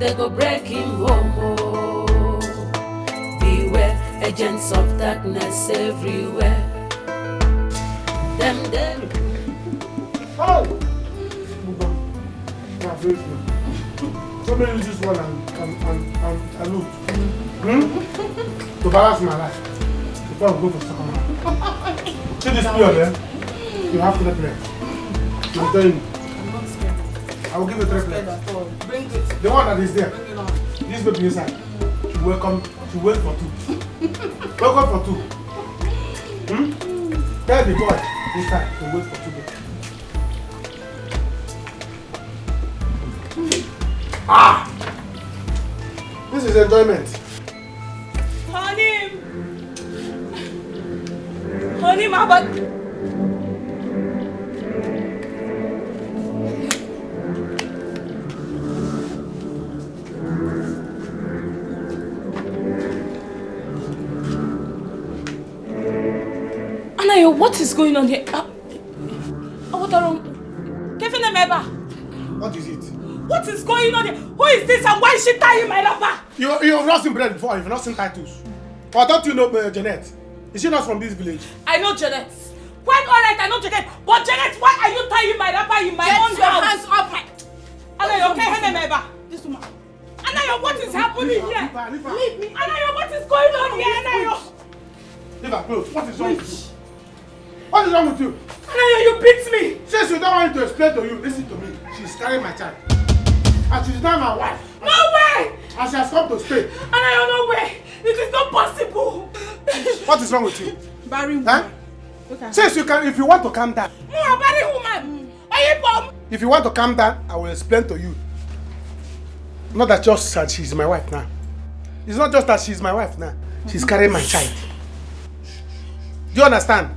they go break him home. Oh. Beware, agents of darkness everywhere. Them. Oh! Somebody use this one and look. To balance my life. Before I go for second round. See this period there? You have to play. I'm telling you. I'm not scared. I will give you 3 plates. Bring it. The one that is there. Bring it on. This baby inside. She welcome. She wait for 2. Welcome for 2. Tell the boy inside to wait for 2 days. Ah! This is enjoyment. Honey! Honey, my butt. Anayo, what is going on here? What are you? What is it? What is going on here? Who is this and why is she tying my wrapper? You've not seen bread before, you've not seen titles. Or don't you know Janet? Is she not from this village? I know Janet. Quite alright, I know Janet. But Janet, why are you tying my wrapper in my own house? Hands up! Anayo, okay, Henemeba. This woman. Anayo, what is happening here? Leave her. Leave me. Anayo, what is going on here, Anayo? Leave her close. What is wrong with you? What is wrong with you? Anayo, you beat me. Since you don't want me to explain to you, listen to me. She's carrying my child. And she's not my wife. No way! And she has come to stay. Anayo, no way! It is not possible! What is wrong with you? Barry woman. Huh? Okay. Since you can, if you want to calm down. No, Barry woman! Are you bomb? If you want to calm down, I will explain to you. Not that just that she's my wife now. It's not just that she's my wife now. She's carrying my child. Do you understand?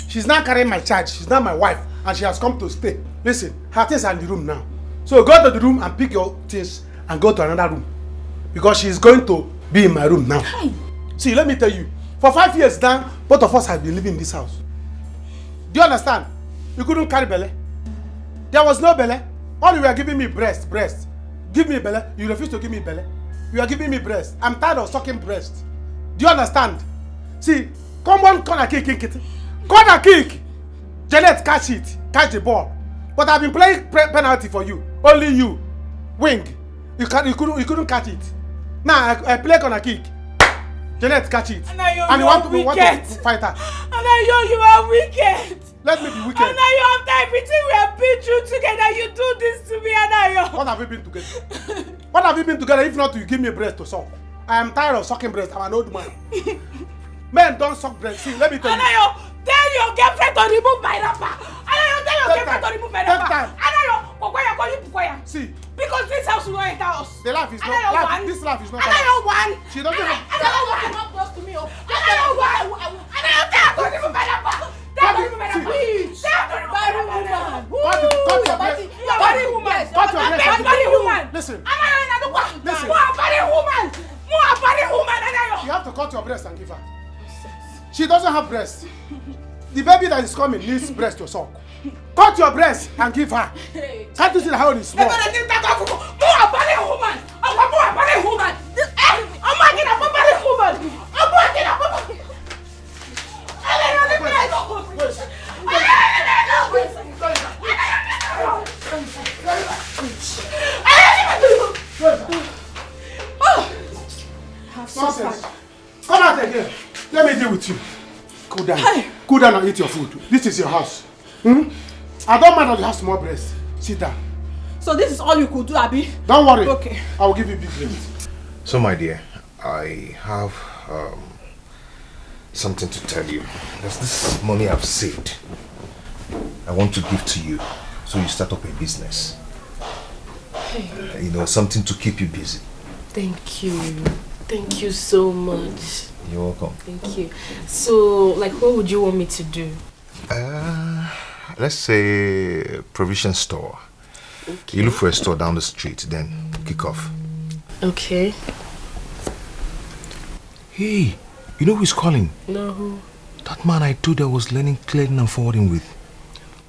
She's not carrying my child. She's not my wife. And she has come to stay. Listen, her things are in the room now. So go to the room and pick your things and go to another room. Because she's going to be in my room now. Hi. See, let me tell you. For 5 years now, both of us have been living in this house. Do you understand? You couldn't carry belly. There was no belly. All you were giving me breast. Give me belly. You refuse to give me belly. You are giving me breast. I'm tired of sucking breast. Do you understand? See, come on, corner kick. Corner kick. Janet, catch it. Catch the ball. But I've been playing penalty for you. Only you. Wing. You couldn't catch it. Now I play corner kick. Janet, catch it. Anayo, and you want to fight her. Anayo, you are wicked. Let me be wicked. Anayo, after everything we have been through together, you do this to me, Anayo. What have we been together? What have we been together if not you give me breast to suck? I am tired of sucking breast. I'm an old man. Men don't suck breast. See, let me tell you. Anayo, tell your girlfriend to remove my wrapper. Anayo, tell your girlfriend to remove my wrapper. Anayo, see. Because this house will not enter us. The life is not. This life is not. Anayo one. She doesn't have. Anayo one. Not close to me. Anayo one. Anayo, tell her to remove my wrapper. Tell her to remove my wrapper. Please. Tell her to remove my wrapper. Body woman. Body woman. Listen. Anayo, listen. Body woman. Body woman. Anayo. You have to cut your breast and give her. She doesn't have breast. The baby that is coming needs breast to suck. Cut your breast and give her. Can't you see how it is small? More body woman. I'm body woman. I'm working up a body woman. I'm working up a body. Nonsense. Come out again. Let me deal with you. Cool down. Cool down and eat your food. This is your house. I don't mind that you have small breasts. Sit down. So this is all you could do, Abby? Don't worry. Okay. I will give you big breasts. So my dear, I have something to tell you. There's this money I've saved. I want to give to you so you start up a business. Hey. You know, something to keep you busy. Thank you. Thank you so much. You're welcome. Thank you. So, like, what would you want me to do? Let's say provision store. Okay. You look for a store down the street, then kick off. Okay. Hey, you know who's calling? No, who? That man I told I was learning clearing and forwarding with.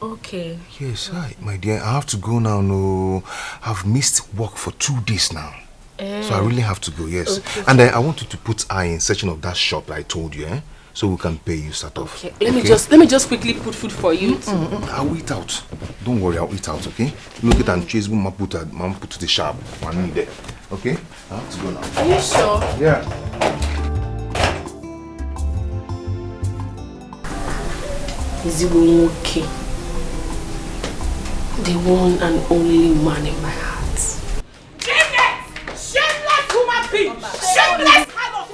Okay. Yes, hi, my dear. I have to go now. No, I've missed work for 2 days now. So I really have to go, yes. Okay. And then I want you to put eye in searching of that shop I told you, so we can pay you start off. Okay. Let me just quickly put food for you. I'll eat out. Don't worry, I'll eat out, okay? Look at and chase mama put to the shop. One need there. Okay? I have to go now. Are you sure? Yeah. Is it okay? The one and only man in my heart. Shameless human being! Shameless! Leave my house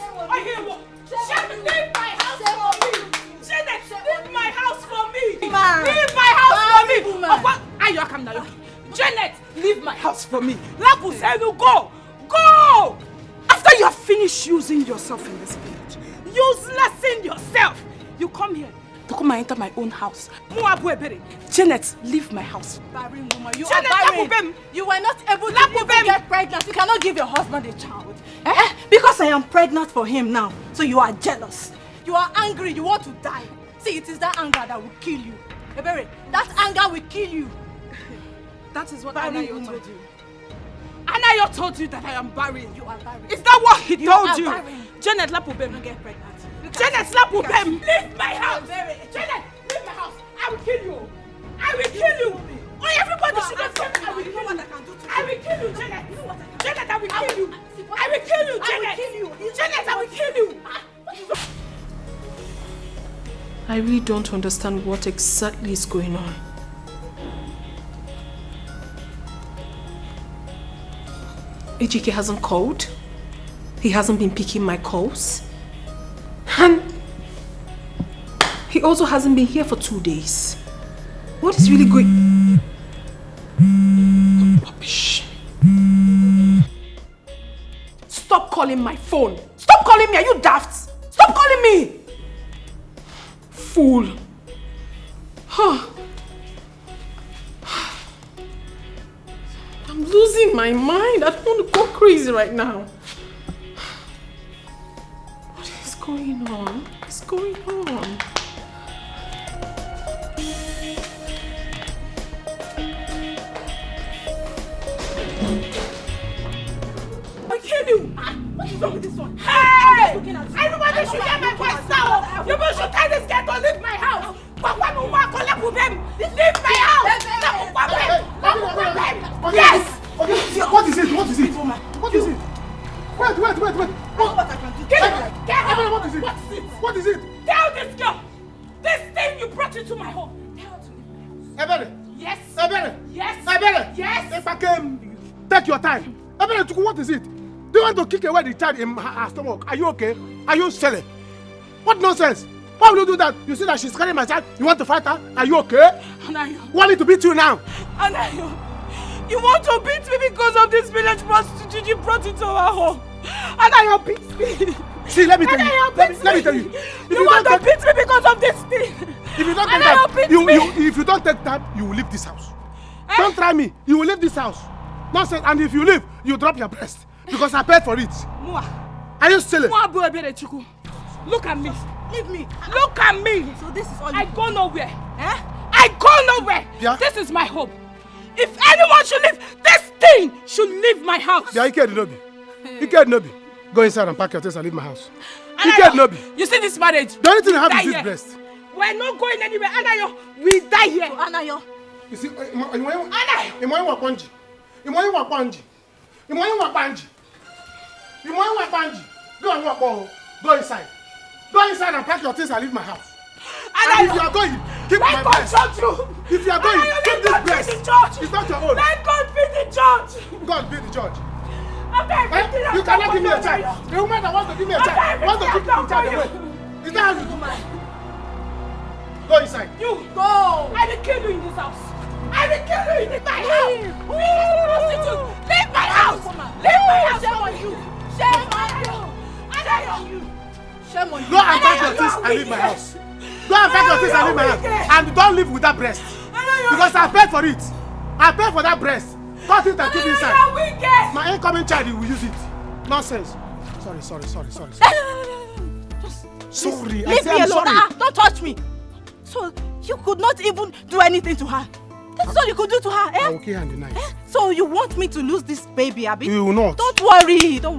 for me! Janet, leave my house for me! Leave my house for me! Janet, leave my house for me! Lapu said no, go! Go! After you have finished using yourself in this village, useless in yourself, you come here to come and enter my own house. Janet, leave my house. Barren woman, you Janet, are barren. You were not able to even get pregnant. You cannot give your husband a child. Because I am pregnant for him now. So you are jealous. You are angry. You want to die. See, it is that anger that will kill you. Ebere, that anger will kill you. That is what Barren Anayo woman. told you. Anayo told you that I am barren. You are barren. Is that what he told you? Barren. Janet, Lapubem. You get pregnant. Janet, Lapubem. Leave my house. Janet, leave my house. I will kill you. I will kill you. Oh, everybody should have said I will kill you. I will kill you, Janet. Janet, I will kill you. I will kill you, Janet. Janet, I will kill you. I really don't understand what exactly is going on. Etiko hasn't called. He hasn't been picking my calls. And he also hasn't been here for 2 days. What is really going... Rubbish. Stop calling my phone. Stop calling me. Are you daft? Stop calling me. Fool. Huh. I'm losing my mind. I don't want to go crazy right now. What is going on? What's going on? I'll kill you. What is wrong with this one? Hey! Everybody should hear my voice now. You should tell this girl to leave my house. Leave my house. Yes! Okay, what is it? What is it? What is it? Wait. What is it? What is it? Tell this girl. This thing you brought into my home. Tell her to leave my house. Ebere. Yes. Ebere. Yes. Ebere. Yes. If I can take your time. Ebere, what is it? Do you want to kick away the child in her stomach? Are you okay? Are you silly? What nonsense? Why will you do that? You see that she's carrying my child? You want to fight her? Are you okay? Anayo. Want me to beat you now? Anayo. You want to beat me because of this village prostitute you brought into our home. Anayo beats me. See, let me tell you. Let me tell you. You want to beat me because of this thing. If you don't take that, if you don't take that, you will leave this house. Don't try me. You will leave this house. Nonsense. And if you leave, you drop your breast because I paid for it. Are you silly? Look at me. Leave me. Look at me. So this is all I go nowhere. I go nowhere. Yeah? This is my home. If anyone should leave, this thing should leave my house. Yeah, Ike Nobi. Ike Nobi. Go inside and pack your things and leave my house. Ike Nobi. You see this marriage? The only thing I have is this breast. We're not going anywhere. Anayo, we die here. So, Anayo. You see, Anayo. Go and walk. Go inside. Go inside and pack your things and leave my house. And if you are going, keep my breast. If you are going, keep this breast. It's not your own. Let God be the judge. God be the judge. Okay, you cannot give me a child. The woman that wants to give me a child wants to keep the child away. Is that how you do? Go inside. You go. I will kill you in this house. I will kill you in my house. Leave my house. Leave my house. Shame on you. Shame on you. Shame on you. Shame on you. Go and pack your things and leave my house. Go and pack your things and leave my house. And don't live with that breast. Because I paid for it. I paid for that breast. Cut it and keep it inside. My incoming child will use it. Nonsense. Sorry. Leave me alone. Don't touch me. So you could not even do anything to her. That's all you could do to her, eh? I will kill her in the night. So you want me to lose this baby, Abby? You will not. Don't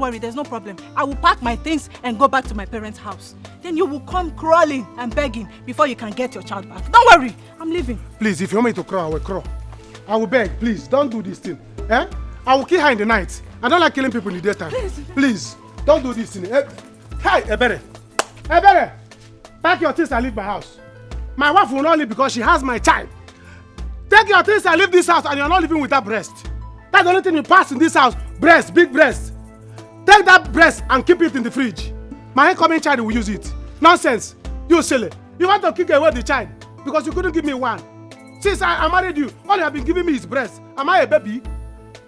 worry, there's no problem. I will pack my things and go back to my parents' house. Then you will come crawling and begging before you can get your child back. Don't worry, I'm leaving. Please, if you want me to crawl, I will crawl. I will beg, please, don't do this thing. Eh? I will kill her in the night. I don't like killing people in the daytime. Please, don't do this thing. Hey, Ebere. Ebere, pack your things and leave my house. My wife will not leave because she has my child. Take your things and leave this house, and you're not living with that breast. That's the only thing you pass in this house. Breast, big breast. Take that breast and keep it in the fridge. My incoming child will use it. Nonsense. You silly. You want to kick away the child because you couldn't give me one. Since I married you, all you have been giving me is breast. Am I a baby?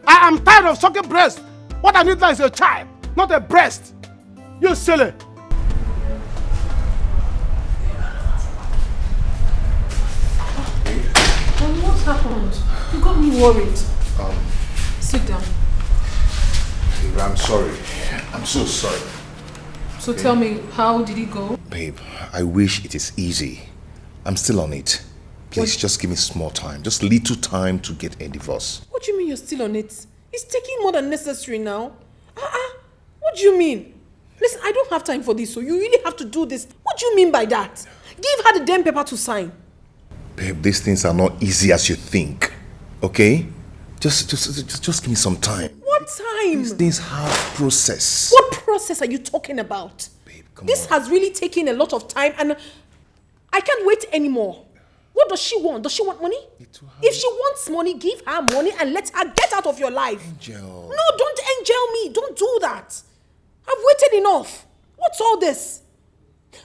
I am tired of sucking breast. What I need now is a child, not a breast. You silly. What happened? You got me worried. Sit down. Babe, I'm sorry. I'm so sorry. So tell me, how did it go? Babe, I wish it is easy. I'm still on it. Please, just give me small time. Just little time to get a divorce. What do you mean you're still on it? It's taking more than necessary now. What do you mean? Listen, I don't have time for this, so you really have to do this. What do you mean by that? Give her the damn paper to sign. Babe, these things are not easy as you think. Okay? Just give me some time. What time? These things have process. What process are you talking about? Babe, come This on. has really taken a lot of time and I can't wait anymore. What does she want? Does she want money? If she wants money, give her money and let her get out of your life. Angel. No, don't angel me. Don't do that. I've waited enough. What's all this?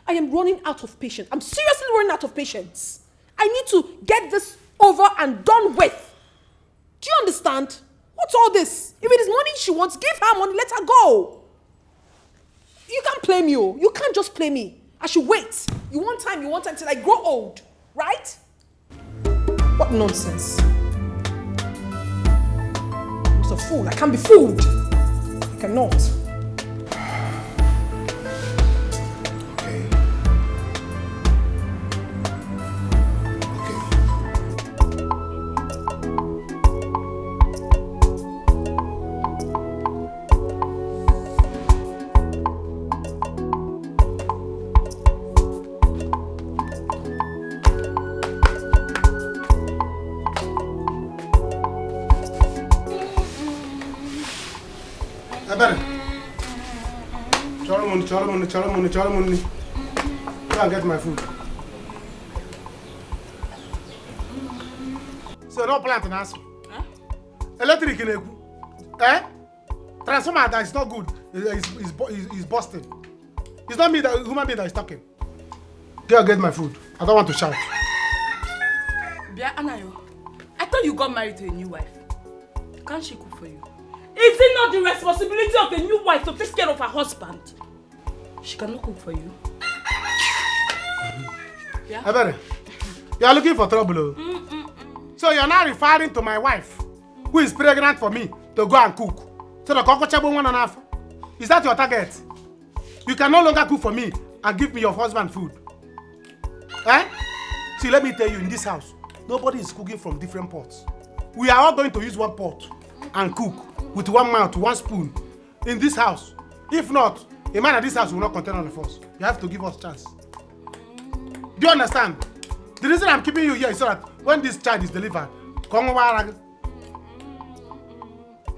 I am running out of patience. I'm seriously running out of patience. I need to get this over and done with. Do you understand? What's all this? If it is money she wants, give her money, let her go. You can't play me, oh. You can't just play me. I should wait. You want time till I grow old, right? What nonsense. I'm just a fool. I can't be fooled. I cannot. Okay. Chalo money. Go and get my food. So no plant in us. Electric in a transformer that is not good. Is busted. It's not me, that human being that is talking. Go and get my food. I don't want to shout. Bia Anayo, I thought you got married to a new wife. Can't she cook for you? Is it not the responsibility of a new wife to take care of her husband? She cannot cook for you. Yeah? Ebere, you are looking for trouble. So you are now referring to my wife, who is pregnant for me, to go and cook. So the cockroach will 1.5. Is that your target? You can no longer cook for me and give me your husband food. Eh? See, let me tell you, in this house, nobody is cooking from different pots. We are all going to use one pot and cook with one mouth, one spoon in this house. If not, a man at this house will not contain all of us. You have to give us a chance. Do you understand? The reason I'm keeping you here is so that when this child is delivered, am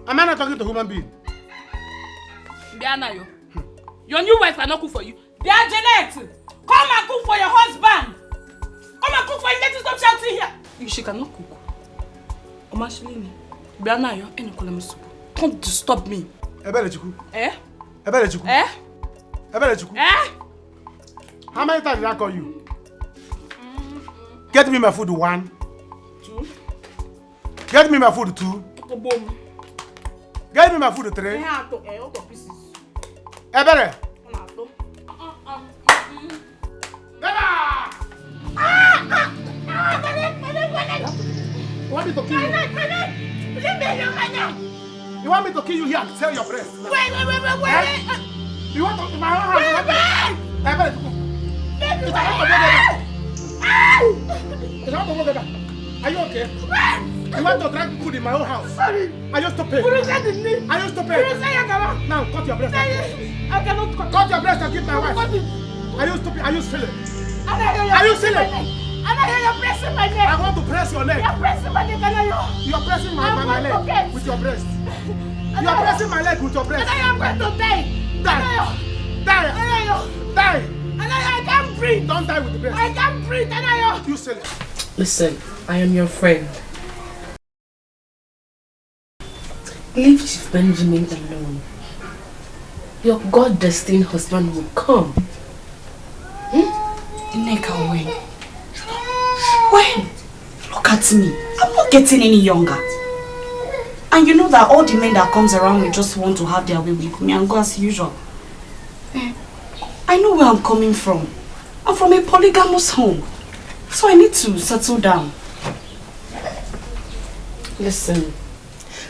I not talking to a human being? Bianayo, your new wife cannot cook for you. Bia Janet, come and cook for your husband. Come and cook for him. Let us stop shouting here. She cannot cook. Omashilini, Bianayo, any column. Don't disturb me. Ebere Chuku. Eh? Ebere Chuku. Eh? Ebere Chuku. Eh? How many times did I call you? Get me my food 1. 2. Get me my food 2. Boom. Get me my food 3. Ebere. You want me to kill you? You want me to kill you here and sell your breast? Wait. You want to my own house? Ebere Chuku. It's a Are you okay? You want to drag food in my own house? Sorry. Are you stupid? Are you stupid? Now, cut your breast. I cannot cut your breast and give my wife. Are you stupid? Are you silly? Are you silly? You're pressing my neck. I want to press your leg. You're pressing my neck, You are pressing my leg with your breast. You are pressing my leg with your breast. I'm going to die. Die. I can't breathe. Don't die with the breast. I can't breathe, Anayo. You silly. Listen, I am your friend. Leave Chief Benjamin alone. Your God-destined husband will come. Nneka, when? When? Look at me. I'm not getting any younger. And you know that all the men that comes around me just want to have their way with me and go as usual. I know where I'm coming from. I'm from a polygamous home. So I need to settle down. Listen,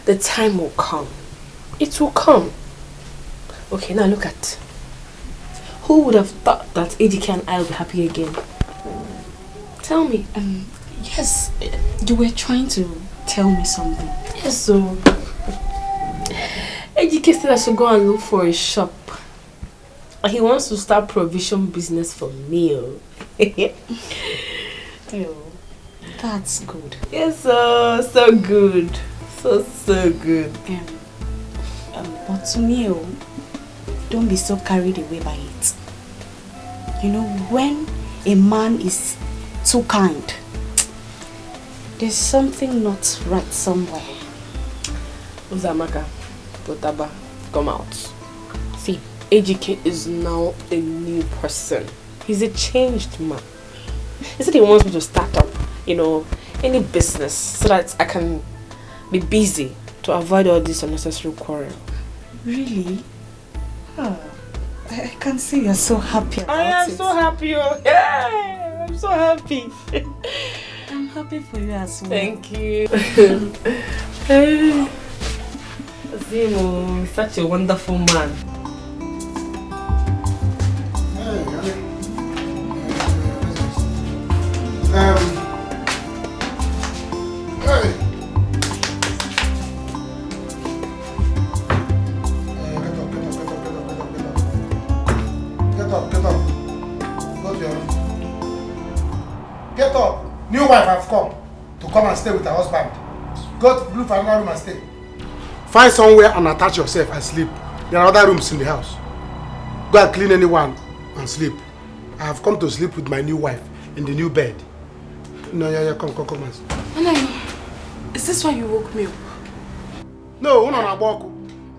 the time will come. It will come. Okay, now look at. Who would have thought that Etiko and I will be happy again? Tell me. Yes, you were trying to tell me something. Yes, so Etiko said I should go and look for a shop. He wants to start provision business for me. Oh, that's good. Yes, so good. So good. But to me, don't be so carried away by it. You know, when a man is too kind, there's something not right somewhere. Uzamaka, Potaba, come out. See, Etiko is now a new person. He's a changed man. He said he wants me to start up, any business so that I can be busy to avoid all this unnecessary quarrel. Really? Oh, I can see you're so happy about it. I am so happy. Yeah, I'm so happy. I'm happy for you as well. Thank you. Zimo, such a wonderful man. Get up. New wife has come to come and stay with her husband. Go to look for another room and stay. Find somewhere and attach yourself and sleep. There are other rooms in the house. Go and clean anyone and sleep. I have come to sleep with my new wife in the new bed. No, yeah, come. Anayo, is this why you woke me up? No, no, walk.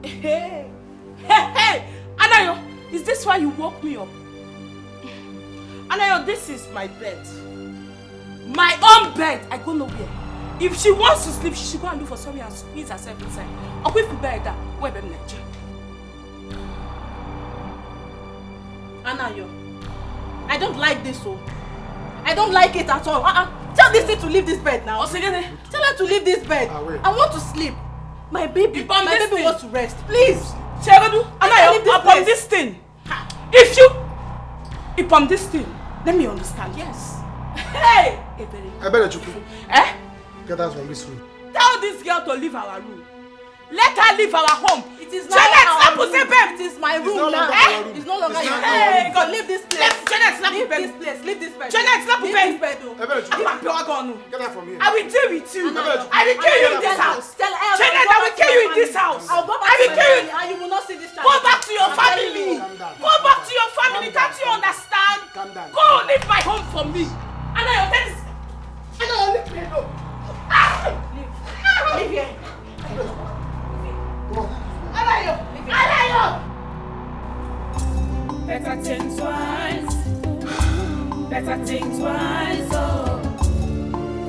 Hey, Anayo, is this why you woke me up? Anayo, this is my bed. My own bed. I go nowhere. If she wants to sleep, she should go and look for somewhere and squeeze herself inside. Or quit the bed that where I'm not. Anayo, I don't like this, so I don't like it at all. Tell this thing to leave this bed now. Tell her to leave this bed. I want to sleep. My baby wants to rest. Please. Anayo, upon this thing. Upon this thing. Let me understand. Yes. Hey! I better chuku. Get out from this room. Tell this girl to leave our room. Let her leave our home. It is not our room. It is my room now. It's no longer your Hey, God, leave this place. Leave this place. Leave this bed. Leave this bed. Get out from here. I will deal with you. I will kill you in this house. Janet, I will kill you in this house. I'll go back to my family and you will not see this child. Go back to your family. Go back to your family. Can't you understand? Calm down. Go leave my home for me. And I leave me alone. Leave here. Alayo! Better think twice. Better think twice. Oh,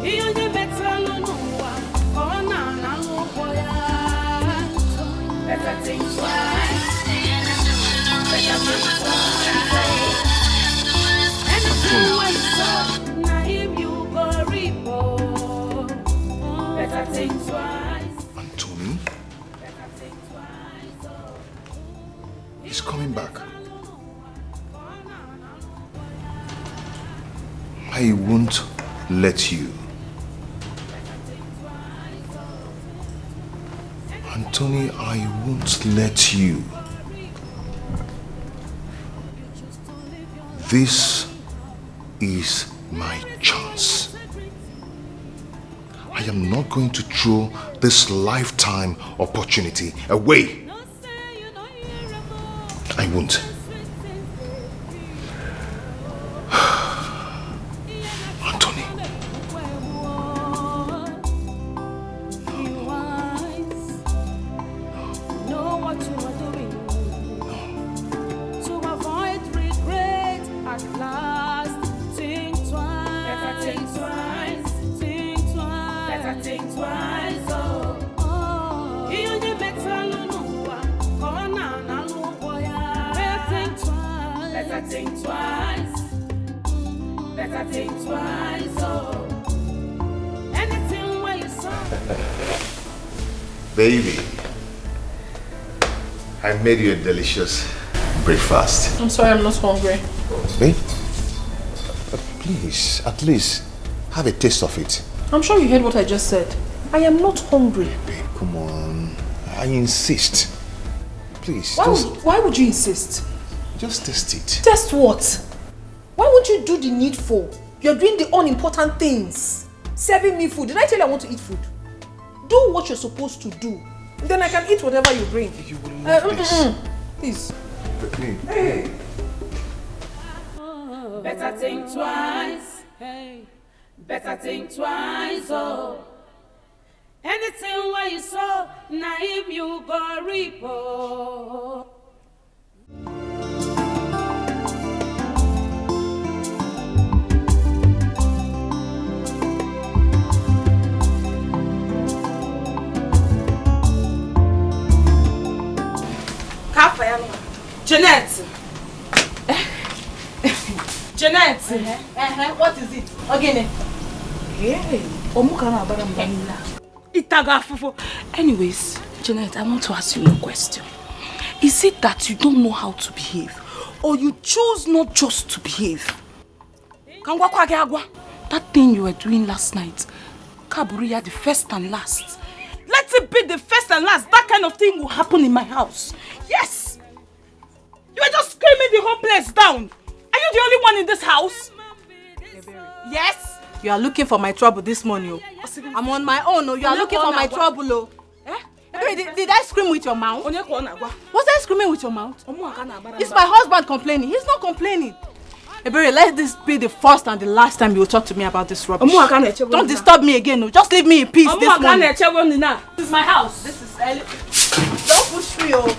you only better no one. Oh, na no boy. Better think twice. Better think twice. And if you wait, now you go repo. Better think twice. Anthony? He's coming back. I won't let you. Anthony, I won't let you. This is my chance. I am not going to throw this lifetime opportunity away. I won't. Anthony. Know what you are doing. To avoid regret at last. Think twice. Better think twice. Think twice. Better think twice. Oh. You need better no. Better think twice. Better think twice. Oh. Anything where you saw. Baby, I made you a delicious breakfast. I'm sorry, I'm not hungry. Babe, please, at least have a taste of it. I'm sure you heard what I just said. I am not hungry. Babe, come on. I insist. Please, Why would you insist? just taste it. Test what? Why won't you do the needful? You're doing the unimportant things. Serving me food. Did I tell you I want to eat food? Do what you're supposed to do. Then I can eat whatever you bring. You will love this. Please. Hey. Better think twice. Hey. Better think twice. Oh. Anything where you saw, now him you go reap. Oh. Jeanette! Jeanette! What is it? Again? Anyways, Jeanette, I want to ask you a question. Is it that you don't know how to behave? Or you choose not just to behave? That thing you were doing last night, Kaburiya, the first and last. Let it be the first and last. That kind of thing will happen in my house. Yes! You were just screaming the whole place down. Are you the only one in this house? Yes? You are looking for my trouble this morning. Oh. I'm on my own. Oh. You are looking for my trouble. Oh. Did I scream with your mouth? Was I screaming with your mouth? It's my husband complaining. He's not complaining. Ebere, let this be the first and the last time you will talk to me about this rubbish. Don't disturb me again. No. Just leave me in peace this morning. This is my house. This is don't push me. Oh.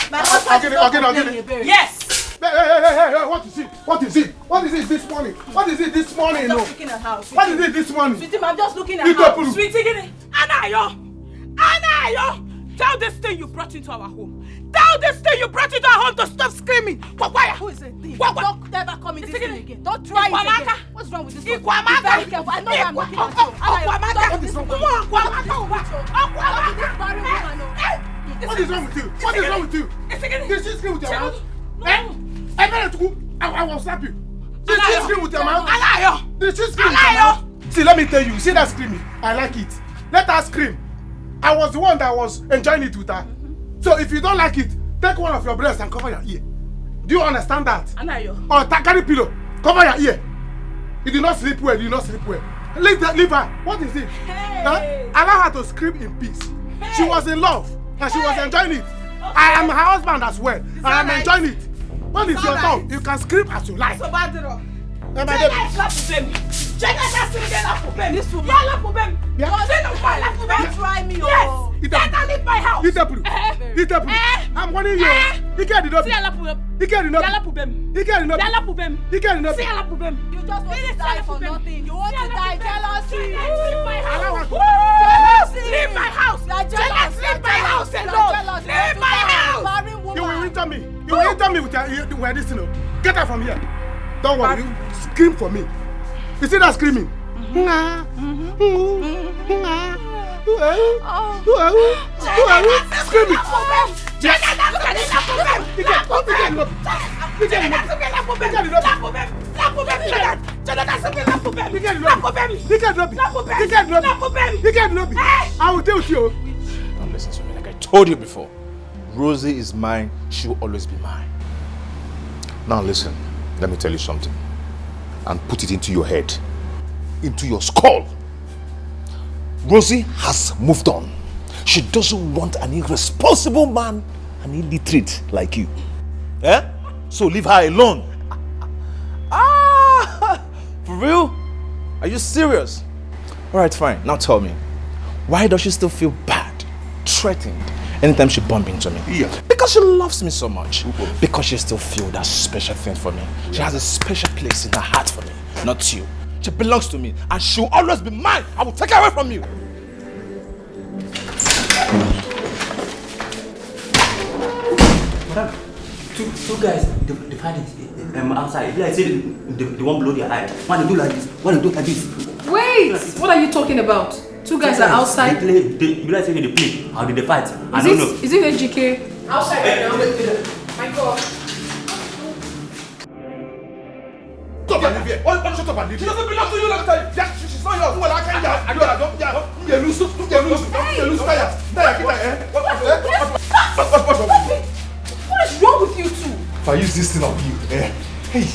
My husband is not complaining, Ebere. Yes. Hey, what is it? What is it? What is it this morning? What is it this morning? I'm just looking at house. What is it this morning? Sweetie, I'm just looking at house. Sweetie, Anayo! Tell this thing you brought into our home. Tell this thing you brought into our home to stop screaming. Who is it? Don't ever come in this thing again. Don't try it again. What's wrong with this one? Be very careful. I know I'm looking at you. What is wrong with you? What is wrong with you? Did she scream with your mouth? I will slap you. Did she scream with your mouth? Did she scream with your mouth? See, let me tell you. See that screaming? I like it. Let her scream. I was the one that was enjoying it with her. So if you don't like it, take one of your breasts and cover your ear. Do you understand that? Or carry pillow. Cover your ear. You do not sleep well. You do not sleep well. Leave her. What is it? Hey. Allow her to scream in peace. Hey. She was in love and she was enjoying it. Okay. I am her husband as well. And I'm enjoying it. When it's your turn, you can scream as you like. So bad, Don't try me. Yes. Leave my house. I'm warning you. He can't do nothing. He can't do nothing. He can't do nothing. He can't do nothing. You just want to die for nothing. You want to die jealousy. Leave my house. Leave my house. Leave my house alone. Leave my house. You will enter me. You will enter me with this, you know. Get her from here. Don't worry. You scream for me. You see that screaming? Screaming. I will deal with you. Don't listen to me like I told you before. Rosie is mine. She will always be mine. Now listen, let me tell you something. And put it into your head. Into your skull. Rosie has moved on. She doesn't want an irresponsible man, an illiterate like you. Eh? So leave her alone. Ah! For real? Are you serious? Alright, fine. Now tell me. Why does she still feel bad, threatened, anytime she bumps into me? Yeah. Because she loves me so much. Because she still feels that special thing for me. She has a special place in her heart for me. Not you. She belongs to me. And she will always be mine. I will take her away from you. Madam, two guys, they fight it outside. If I say they won't blow their eye. Why they do like this? Why they do like this? Wait! What are you talking about? Two guys are outside. They play. You like saying they play? How did they fight? I don't know. Is it Ejike? Outside right now. My God. Stop and leave here. Shut up and leave. She doesn't belong to you last time. She's not yours. Well, I can't. You lose. You lose. Taya. What is wrong with you two? If I use this thing on you, Hey.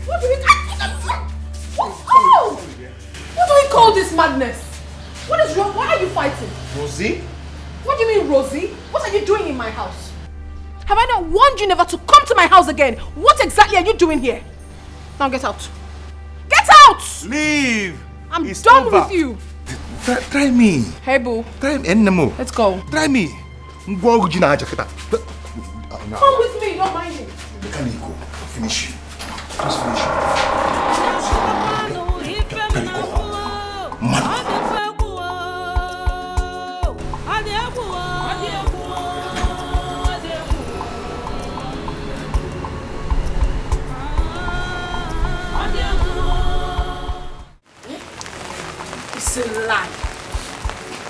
What do we What do we call this madness? What is wrong? Why are you fighting? Rosie? What do you mean, Rosie? What are you doing in my house? Have I not warned you never to come to my house again? What exactly are you doing here? Now get out. Get out! Leave! I'm done with you. Try me. Hey, boo. Try me. Enemo. Let's go. Try me. Come with me, don't mind me. Can you go? Finish you. Just finish you. It's a lie.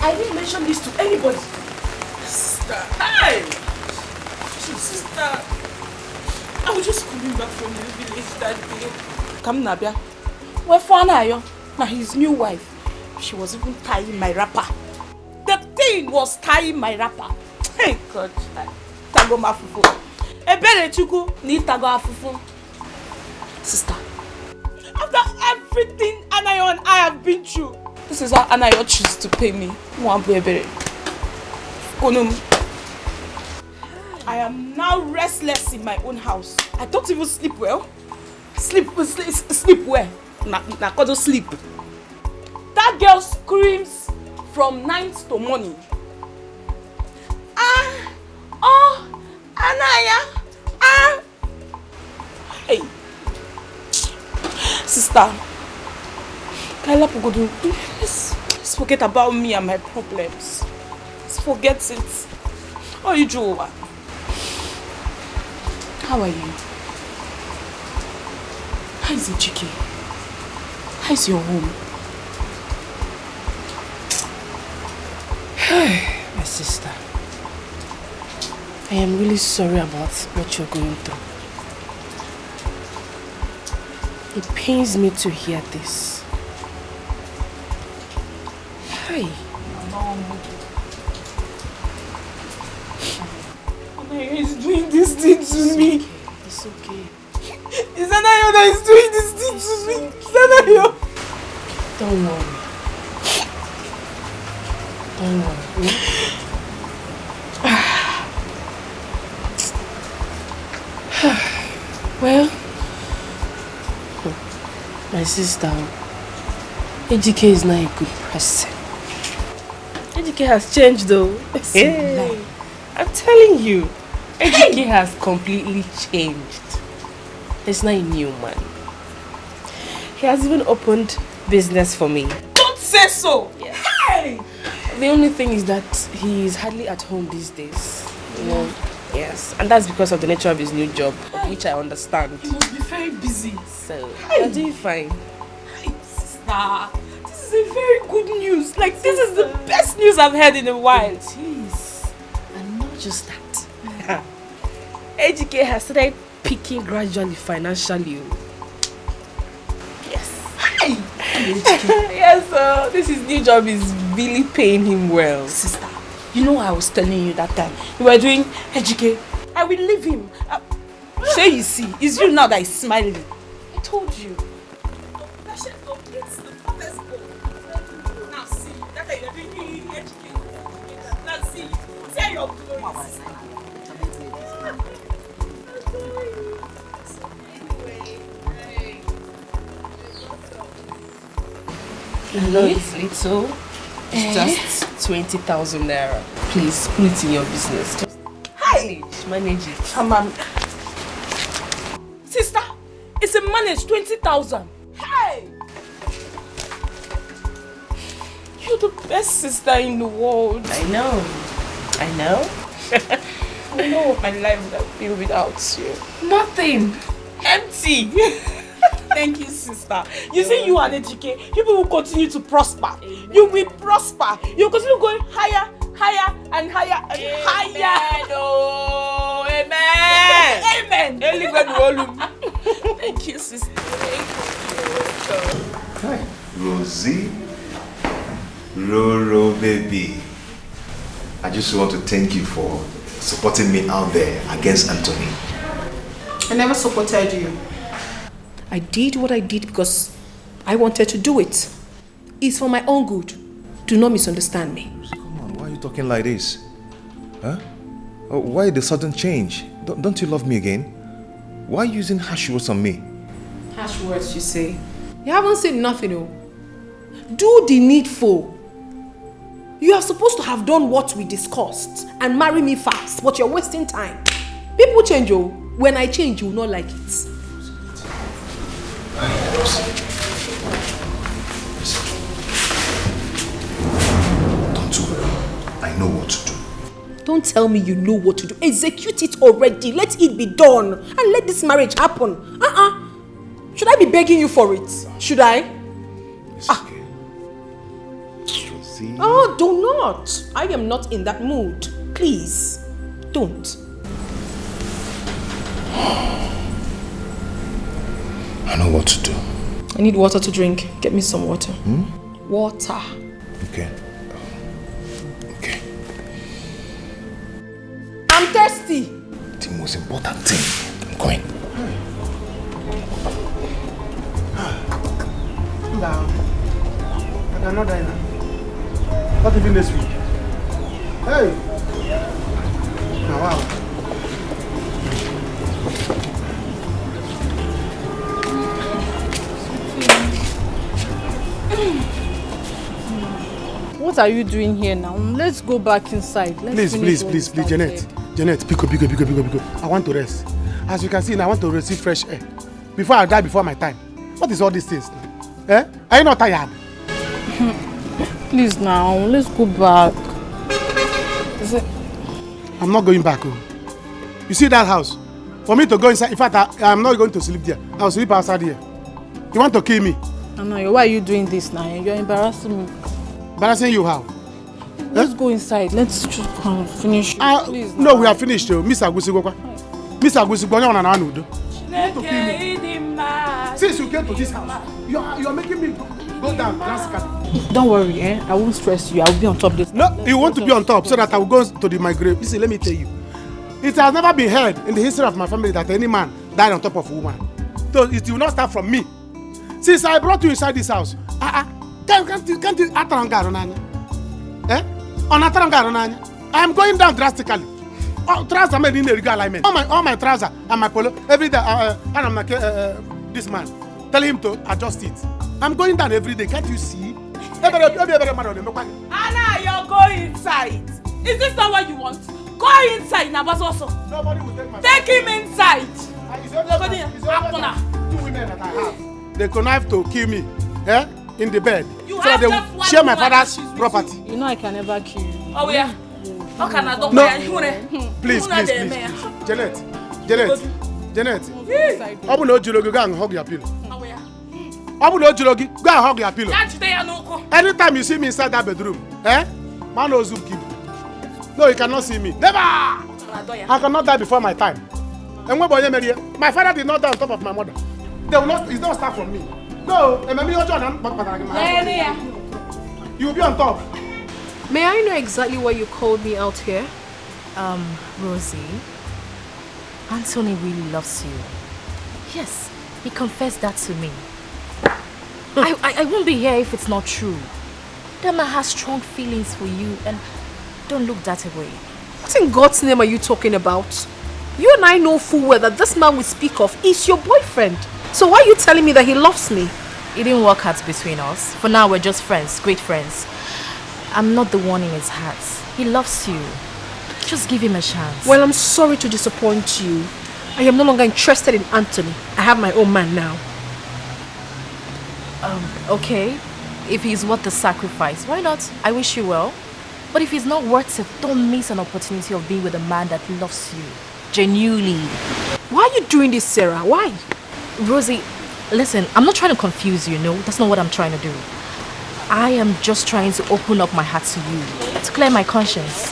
I didn't mention this to anybody. Sister, hey! Sister, I was just coming back from the village that day. Come Nabia. Where Fanayo? Now his new wife. She was even tying my wrapper. The thing was tying my wrapper. Hey God. Tago mafufu. Ebere chuku ni tago afufu. Sister, after everything Anayo and I have been through, this is how Anayo chooses to pay me. I am now restless in my own house. I don't even sleep well. Sleep well. Nakodo sleep. That girl screams from night to morning. Anaya. Hey. Sister. Kaila Pogodu, let's forget about me and my problems. Let's forget it. How are you, Joa? How are you? How is Etiko? How is your home? My sister, I am really sorry about what you're going through. It pains me to hear this. Hi. Anayo is doing this thing to me. It's okay. It's Anayo that is doing this thing to me. It's Anayo. Don't worry. Don't worry. Well, my sister, Etiko is not a good person. Etiko has changed though. Hey, I'm telling you, Etiko has completely changed. He's not a new man. He has even opened business for me. Don't say so! Yeah. Hey! The only thing is that he is hardly at home these days. You know? Yes, and that's because of the nature of his new job, of which I understand. He must be very busy. So, you're doing fine. Hey, sister. This is a very good news. Like, this is the best news I've heard in a while. It is. And not just that. Etiko has started peaking gradually financially. Yes. Hey! Yes, this his new job is really paying him well. Sister, You know I was telling you that time. You were doing Ejike. I will leave him. Say you see, it's you now that is smiling. I told you. Now see, that time you're doing Ejike. Now see, say your glories. Hello, it's little. It's just 20,000 naira. Please put it in your business. Just manage it. Sister, it's a manage 20,000. Hey! You're the best sister in the world. I know. I know what my life would have been without you. Nothing. Empty. Thank you, sister. You see, you and Etiko, people will continue to prosper. Amen. You will prosper. You will continue going higher, higher, and higher, and higher. Oh, amen. Amen. Thank you, sister. Hi, Rosie. Roro, baby. I just want to thank you for supporting me out there against Anthony. I never supported you. I did what I did because I wanted to do it. It's for my own good. Do not misunderstand me. Come on, why are you talking like this? Huh? Oh, why the sudden change? Don't you love me again? Why are you using harsh words on me? Harsh words, you say? You haven't said nothing, oh. Do the needful. You are supposed to have done what we discussed and marry me fast, but you're wasting time. People change, oh. When I change, you will not like it. Don't worry. I know what to do. Don't tell me you know what to do. Execute it already. Let it be done. And let this marriage happen. Should I be begging you for it? Should I? It's okay. See? Oh, do not. I am not in that mood. Please, don't. I know what to do. I need water to drink. Get me some water. Water. Okay. Okay. I'm thirsty. The most important thing. I'm going. Down. I cannot die now. Not even this week. Hey! Now, wow. What are you doing here now? Let's go back inside. Please, Janet. Janet, pick up. I want to rest. As you can see, now I want to receive fresh air. Before I die before my time. What is all these things? Eh? Are you not tired? Please now, let's go back. I'm not going back. Oh. You see that house? For me to go inside, in fact, I'm not going to sleep there. I'll sleep outside here. You want to kill me? No, why are you doing this now? You're embarrassing me. Embarrassing you how? Let's go inside. Let's just finish. Please. No, we are finished. Miss Agusigwa. Miss Agusigwa, you want to since you came to this house, you are making me go down drastically. Don't worry, I won't stress you. I will be on top this. No, you want to be on top so that I will go to my grave. Listen, let me tell you. It has never been heard in the history of my family that any man died on top of a woman. So it will not start from me. Since I brought you inside this house, can't you ataranga? Eh? On ataranga, I am going down drastically. Trousers made in a regular alignment. All my trousers and my polo every day. And I'm like this man. Tell him to adjust it. I'm going down every day. Can't you see? Anna, you're going inside. Is this not what you want? Go inside, Nabazoso. Nobody will take my. Take him inside. Two women that I have. They connive to kill me. Eh? In the bed. You so that they will share my father's property. You know I can never kill you. Oh yeah. How can I don't Please. Janet. Obu no Julogi, go and hug your pillow. Obu no Julogi, go and hug your pillow. Anytime you see me inside that bedroom, man no zoom keep. No, you cannot see me. Never! I cannot die before my time. And when my father did not die on top of my mother. They will not, it's not start from me. No, you will be on top. May I know exactly why you called me out here? Rosie, Anthony really loves you. Yes, he confessed that to me. I won't be here if it's not true. That man has strong feelings for you and don't look that way. What in God's name are you talking about? You and I know full well that this man we speak of is your boyfriend. So why are you telling me that he loves me? It didn't work out between us. For now, we're just friends, great friends. I'm not the one in his heart. He loves you. Just give him a chance. Well, I'm sorry to disappoint you. I am no longer interested in Anthony. I have my own man now. Okay. If he's worth the sacrifice, why not? I wish you well. But if he's not worth it, don't miss an opportunity of being with a man that loves you. Genuinely. Why are you doing this, Sarah? Why? Rosie, listen, I'm not trying to confuse you, no? That's not what I'm trying to do. I am just trying to open up my heart to you, to clear my conscience.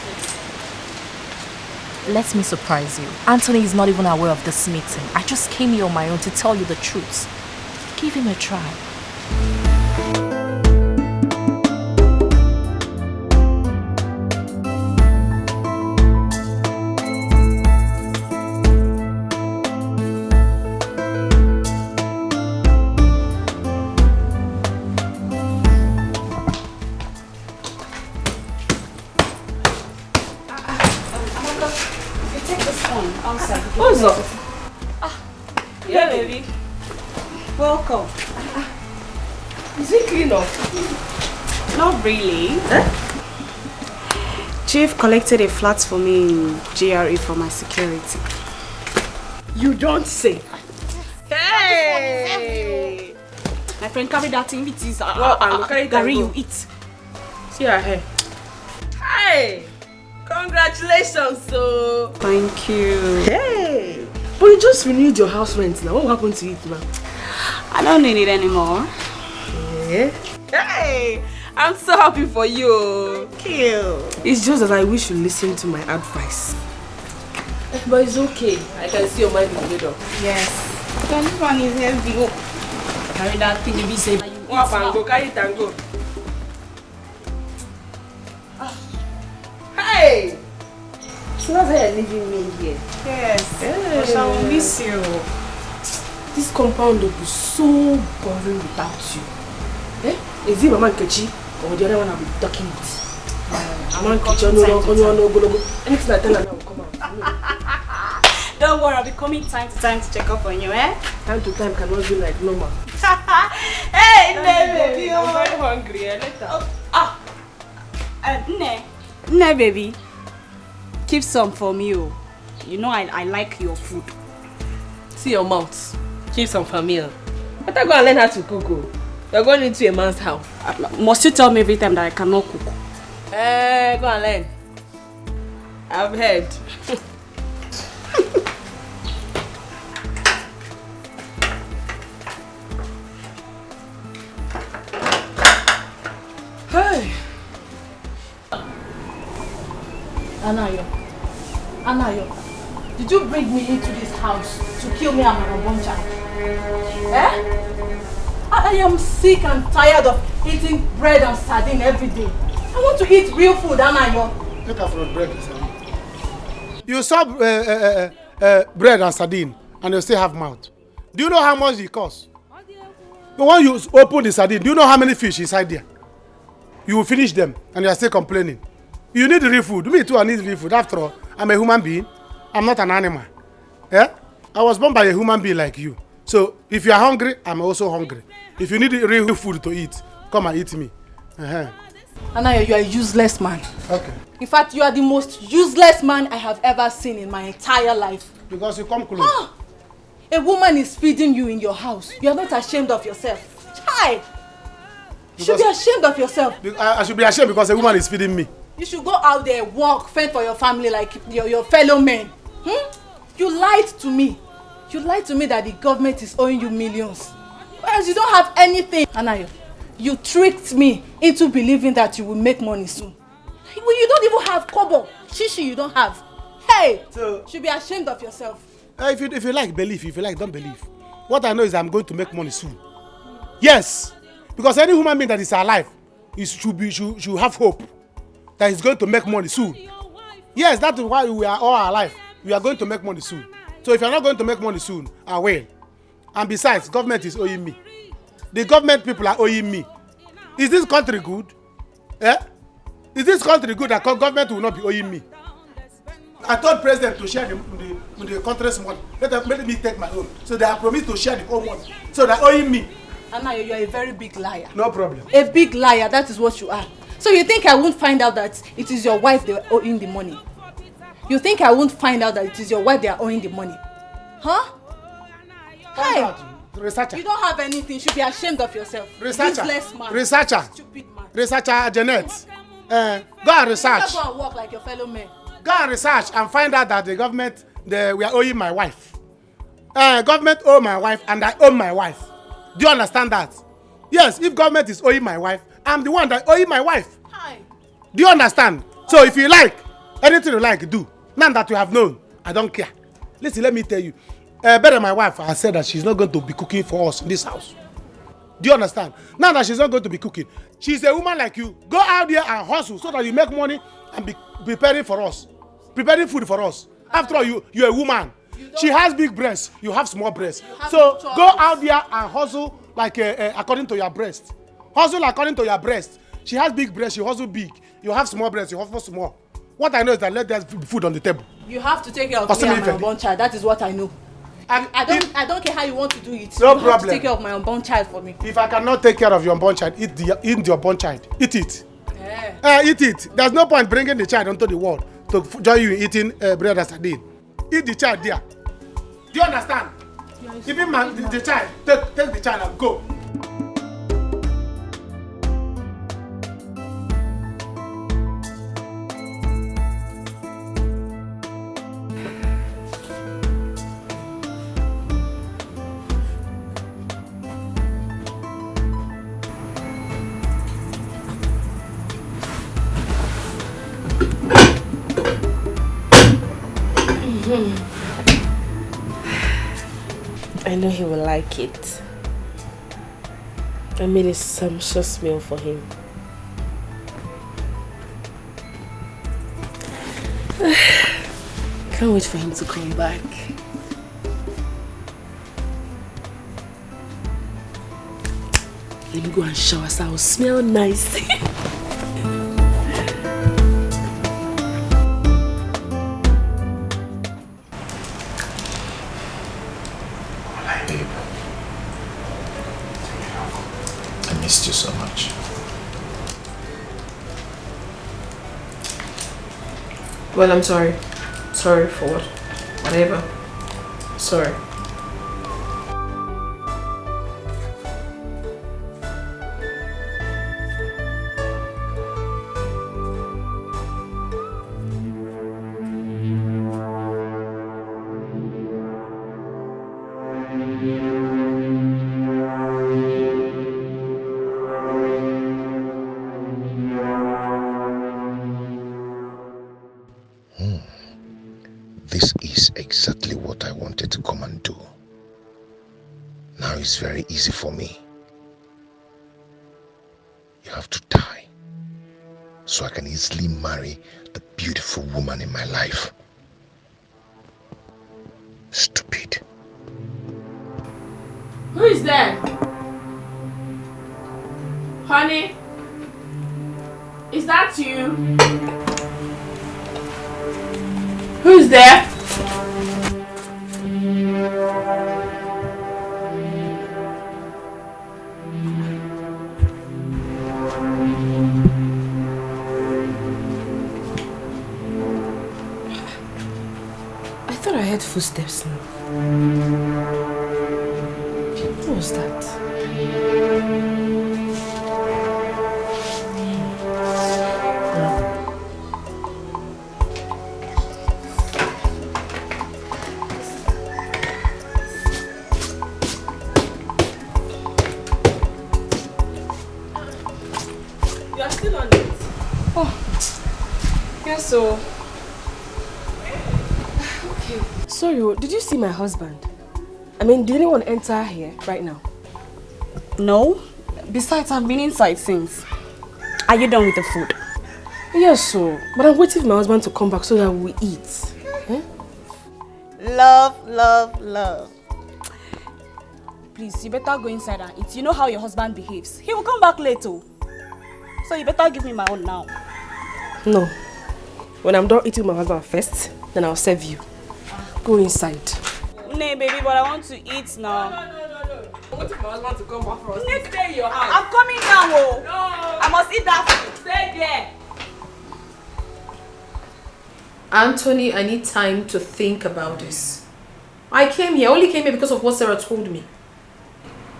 Let me surprise you. Anthony is not even aware of this meeting. I just came here on my own to tell you the truth. Give him a try. What's up? Yeah, baby. Welcome. Is it clean up? Not really. Chief collected a flat for me in GRE for my security. You don't say. Hey! My friend carried that thing. It is Gary, you eat. See her hair. Hey! Congratulations, so. Thank you. Hey! But you just renewed your house rent now. What happened to it now? I don't need it anymore. Yeah. Hey! I'm so happy for you. Cute. It's just that I wish you listened to my advice. But it's okay. I can see your mind is made up. Yes. This one is heavy. Oh. Carry that thing you be saying. Go, carry it and go. Hey! So that's why you're leaving me here. Yes. Hey. I will miss you. This compound will be so boring without you. Eh? Is it Mama Nkechi or the other one I'll be talking with? Mama Nkechi, anything I tell her now will come out. Don't worry, I'll be coming time to time to check up on you, eh? Time to time cannot be like normal. Hey, baby. I'm very hungry. Later. Ne, baby. Keep some for me. Oh. You know I like your food. See your mouth. Keep some for me. Better go and learn how to cook. You're going into a man's house. Must you tell me every time that I cannot cook? Go and learn. I've heard. Hey! Anayo, did you bring me into this house to kill me and my unborn child? Eh? I am sick and tired of eating bread and sardine every day. I want to eat real food, Anayo. Look at bread and sardine. You saw bread and sardine and you still have mouth. Do you know how much it costs? But when you open the sardine, do you know how many fish inside there? You will finish them and you are still complaining. You need real food. Me too, I need real food. After all, I'm a human being. I'm not an animal. Yeah? I was born by a human being like you. So, if you are hungry, I'm also hungry. If you need real food to eat, come and eat me. Anayo, you are a useless man. Okay. In fact, you are the most useless man I have ever seen in my entire life. Because you come close. A woman is feeding you in your house. You are not ashamed of yourself. Child! You should be ashamed of yourself. I should be ashamed because a woman is feeding me. You should go out there, work, fend for your family like your fellow men. You lied to me. You lied to me that the government is owing you millions. Whereas you don't have anything. Anayo, you tricked me into believing that you will make money soon. Well, you don't even have kobo. Shishi you don't have. Hey! So, you should be ashamed of yourself. If you like, believe. If you like, don't believe. What I know is I'm going to make money soon. Yes! Because any human being that is alive should have hope. that he's going to make money soon. Yes, that is why we are all alive. We are going to make money soon. So if you're not going to make money soon, I will. And besides, government is owing me. The government people are owing me. Is this country good? Eh? Is this country good that government will not be owing me? I told president to share the country's money. Let me take my own. So they have promised to share the whole money. So they're owing me. Anna, you are a very big liar. No problem. A big liar, that is what you are. So you think I won't find out that it is your wife they are owing the money? You think I won't find out that it is your wife they are owing the money? Huh? Hey! Researcher. You don't have anything. You should be ashamed of yourself. Researcher. Useless man. Researcher. Stupid man. Researcher Janet. Go and research. Go and work like your fellow men. Go and research and find out that the government, we are owing my wife. Government owe my wife and I owe my wife. Do you understand that? Yes, if government is owing my wife, I'm the one that owing my wife. Hi. Do you understand? So if you like, anything you like, do. Now that you have known, I don't care. Listen, let me tell you. Better my wife has said that she's not going to be cooking for us in this house. Do you understand? Now that she's not going to be cooking, she's a woman like you. Go out there and hustle so that you make money and be preparing for us. Preparing food for us. After all, you're a woman. She has big breasts. You have small breasts. So go out there and hustle like according to your breast. Hustle according to your breast. She has big breasts. You hustle big. You have small breasts. You hustle small. What I know is that let there's food on the table. You have to take care of me and my unborn child. That is what I know. I don't care how you want to do it. No you problem. Have to take care of my unborn child for me. If I cannot take care of your unborn child, eat the unborn child. Eat it. Eat it. There's no point bringing the child onto the world to join you in eating bread and sardine. Eat the child there. Do you understand? Yes. Even the child, take the child and go. I know he will like it. I made a sumptuous meal for him. Can't wait for him to come back. Let me go and shower so I'll smell nice. Missed you so much. Well, I'm sorry. Sorry for what? Whatever. Sorry. This is exactly what I wanted to come and do. Now it's very easy for me. You have to die so I can easily marry the beautiful woman in my life. Stupid. Who is there? Honey? Is that you? Who's there? I thought I heard footsteps now. What was that? So, okay. Sorry, did you see my husband? I mean, did anyone enter here right now? No. Besides, I've been inside since. Are you done with the food? Yes, so. But I'm waiting for my husband to come back so that we eat. Eh? Love, love, love. Please, you better go inside and eat. You know how your husband behaves. He will come back later. So you better give me my own now. No. When I'm done eating my husband first, then I'll serve you. Go inside. Nay, baby, but I want to eat now. No. I'm waiting for my husband to come back for us. Let's stay in your house. I'm coming now. Oh. No. I must eat that food. Stay there. Anthony, I need time to think about this. I only came here because of what Sarah told me.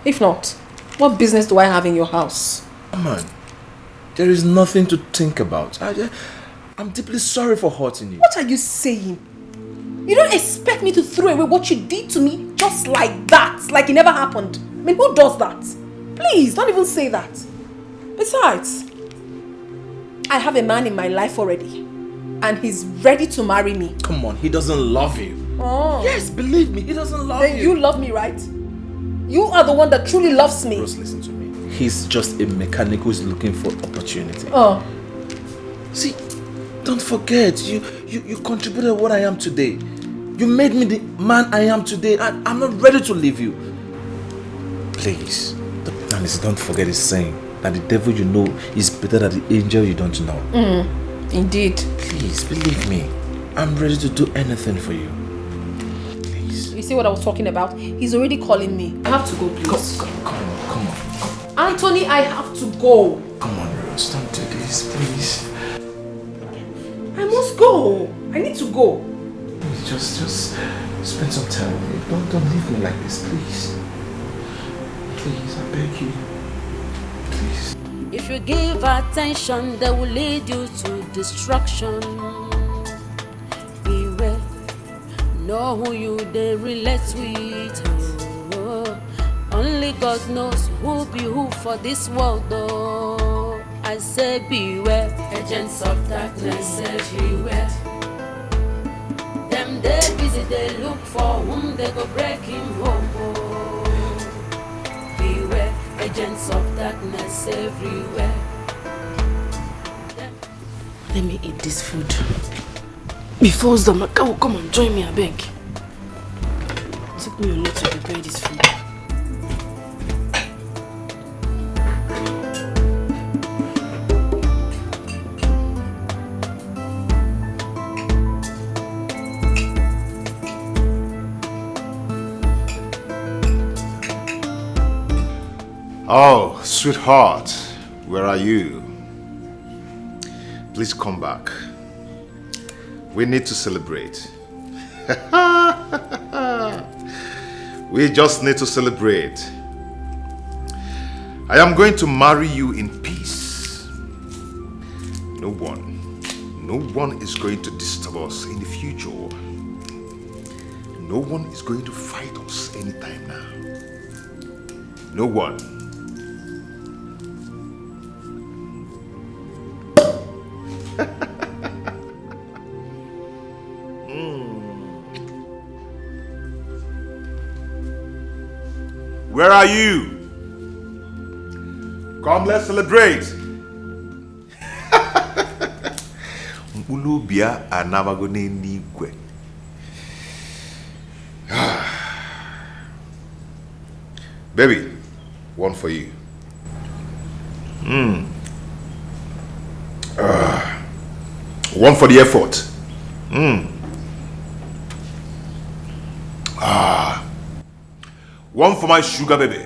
If not, what business do I have in your house? Come on. There is nothing to think about. I'm deeply sorry for hurting you. What are you saying? You don't expect me to throw away what you did to me just like that, like it never happened. I mean, who does that? Please, don't even say that. Besides, I have a man in my life already, and he's ready to marry me. Come on, he doesn't love you. Oh. Yes, believe me, he doesn't love Then you. you love me, right? You are the one that truly loves me. Rose, listen to me. He's just a mechanic who's looking for opportunity. Oh. See, don't forget, you contributed what I am today. You made me the man I am today, and I'm not ready to leave you. Please, don't forget his saying that the devil you know is better than the angel you don't know. Indeed. Please, believe me. I'm ready to do anything for you. Please. You see what I was talking about? He's already calling me. I have to go, please. Come on. Anthony, I have to go. Come on, Rose, don't do this, please. I must go. I need to go. Please, just spend some time with me. Don't leave me like this, please. Please, I beg you. Please. If you give attention, they will lead you to destruction. Beware, know who you they relate with. Oh, only God knows who be who for this world. Oh, I say beware, agents of darkness everywhere. Them they busy, they look for whom they go break him home. Oh, beware, agents of darkness everywhere. Let me eat this food. Before Zamaka will come and join me, I beg. It took me a lot to prepare this food. Oh, sweetheart, where are you? Please come back. We need to celebrate. We just need to celebrate. I am going to marry you in peace. No one is going to disturb us in the future. No one is going to fight us anytime now. No one. Where are you? Come, let's celebrate. Ulubia anabagone nigwe. Baby, one for you. One for the effort. One for my sugar baby.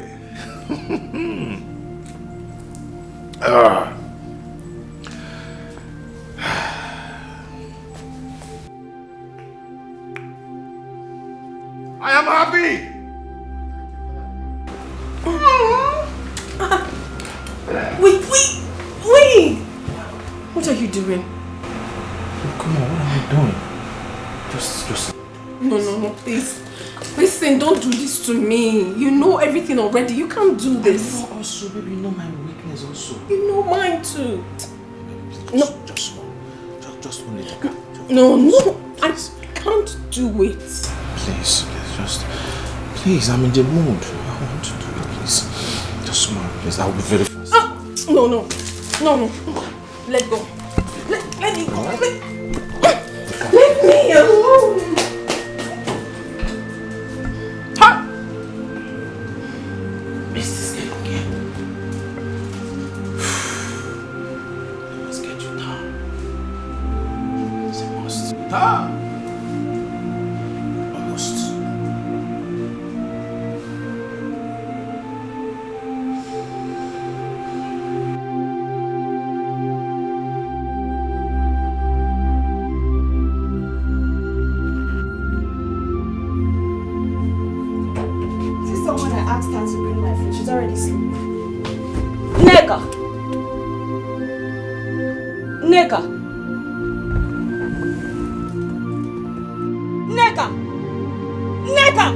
I am happy. Wait! What are you doing? Come on, what am I doing? Just. No, please. Listen, don't do this to me. You know everything already. You can't do this. I know also, baby, you know my weakness also. You know mine too. Please, just one little. No, I can't do it. Please, I'm in the mood. I want to do it, please. Just one, please. I'll be very fast. No. Let go. Let me go. Leave me alone. Is this game again? Let's get you down. It's a must. Almost. Someone I asked her to bring my food. She's already asleep. Nega! Nega! Nega! Nega!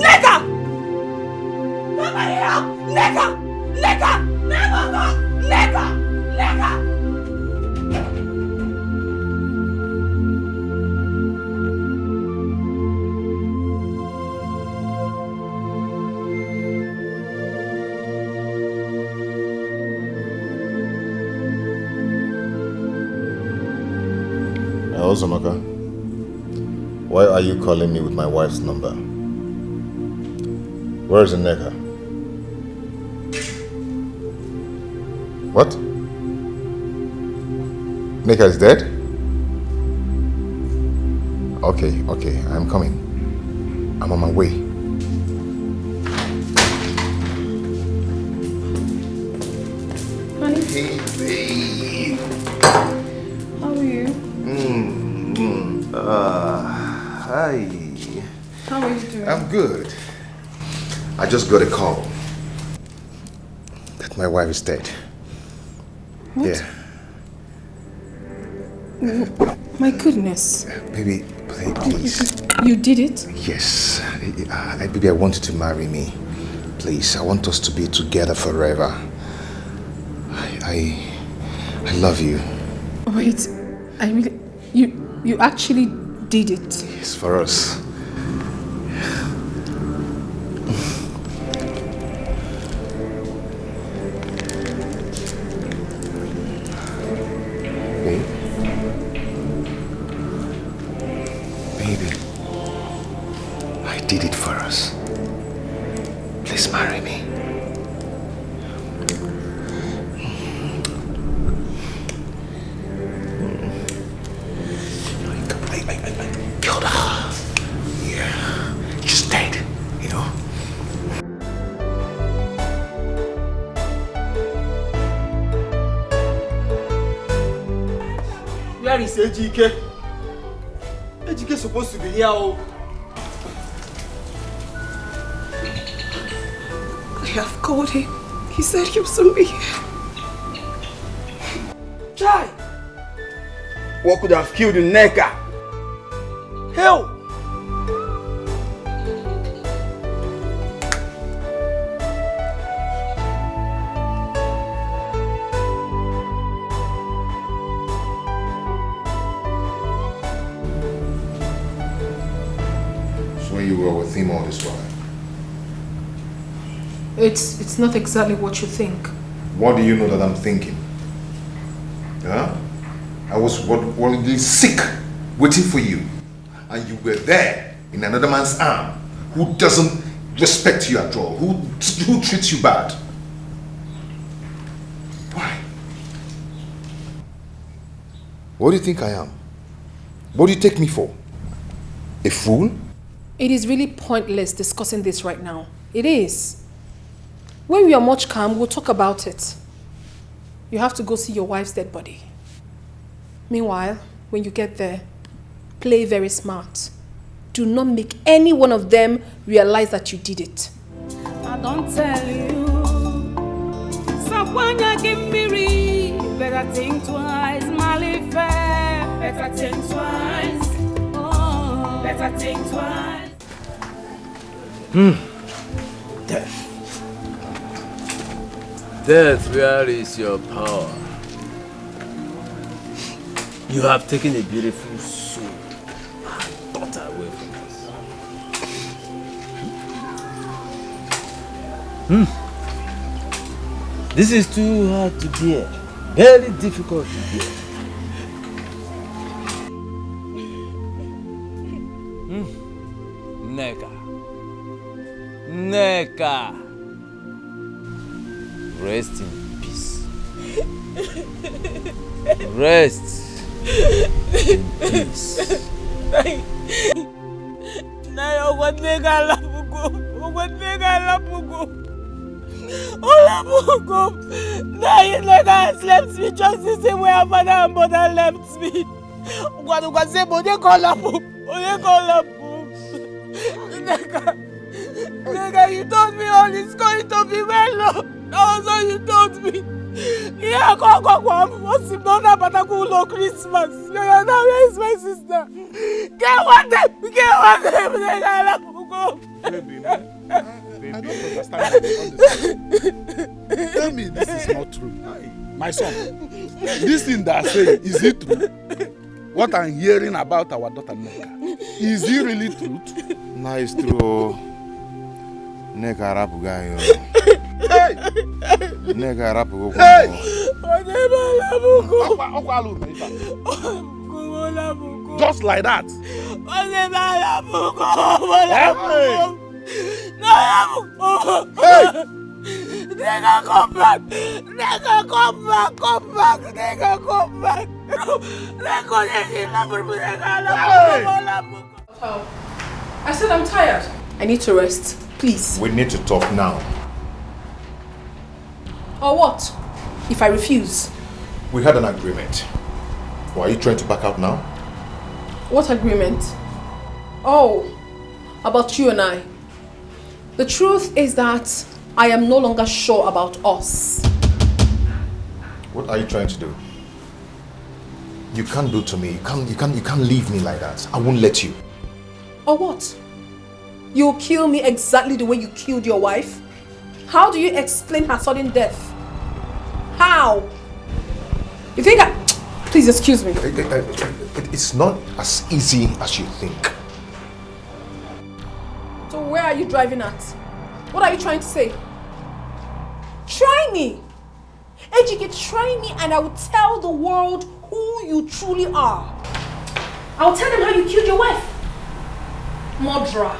Nega! Somebody help! Nega! Nega! Nega! Nega! Nega! Ozonoka, why are you calling me with my wife's number? Where is Nneka? What? Nneka is dead? Okay, I'm coming. I'm on my way. Honey, Hey, babe. how are you? Hi. How are you doing? I'm good. I just got a call that my wife is dead. What? Yeah. My goodness. Baby, please. You did it? Yes. Baby, I want you to marry me. Please, I want us to be together forever. I love you. Wait, I really... You actually did it? Yes, for us. Baby, I did it for us. Please marry me. I killed her. Yeah, she's dead, you know. Where is Etiko? Etiko is supposed to be here. I have called him. He said he was soon be here. Chai! What could have killed Nneka? Hell! So you were with him all this while? It's not exactly what you think. What do you know that I'm thinking? Huh? I was really sick, waiting for you. And you were there in another man's arm who doesn't respect you at all, who treats you bad. Why? What do you think I am? What do you take me for? A fool? It is really pointless discussing this right now. It is. When we are much calm, we'll talk about it. You have to go see your wife's dead body. Meanwhile, when you get there, play very smart. Do not make any one of them realize that you did it. I don't tell you. Someone give me better think twice, Malife. Better think twice. Oh, better think twice. Death. Death, where is your power? You have taken a beautiful soul and daughter away from us. This is too hard to bear. Very difficult to bear. Neka. Neka. Rest in peace. Rest in peace. Nayo nega lapugo. Olapugo. Nayo nega has left me just the same way her father and mother left me. Say, Ode call lapu. Nega, you told me all is going to be well. That's all you told me. Yeah, go. What's him done about a cool Christmas? Now where is my sister? Get one them, nega. Baby, I don't understand. Tell me this is not true. My son, this thing that I say, is it true? What I'm hearing about our daughter Neka, is it really true? No, it's true. Neka rapu gayo. Hey! Neka rapu go. Hey! Just like that. Hey! Nigga, come back! I said I'm tired. I need to rest. Please. We need to talk now. Or what? If I refuse? We had an agreement. Why are you trying to back out now? What agreement? Oh, about you and I. The truth is that I am no longer sure about us. What are you trying to do? You can't do to me. You can't leave me like that. I won't let you. Or what? You'll kill me exactly the way you killed your wife? How do you explain her sudden death? How? You think I... Please excuse me. It's not as easy as you think. So where are you driving at? What are you trying to say? Try me! Ejike, try me and I will tell the world who you truly are. I'll tell them how you killed your wife. Murderer.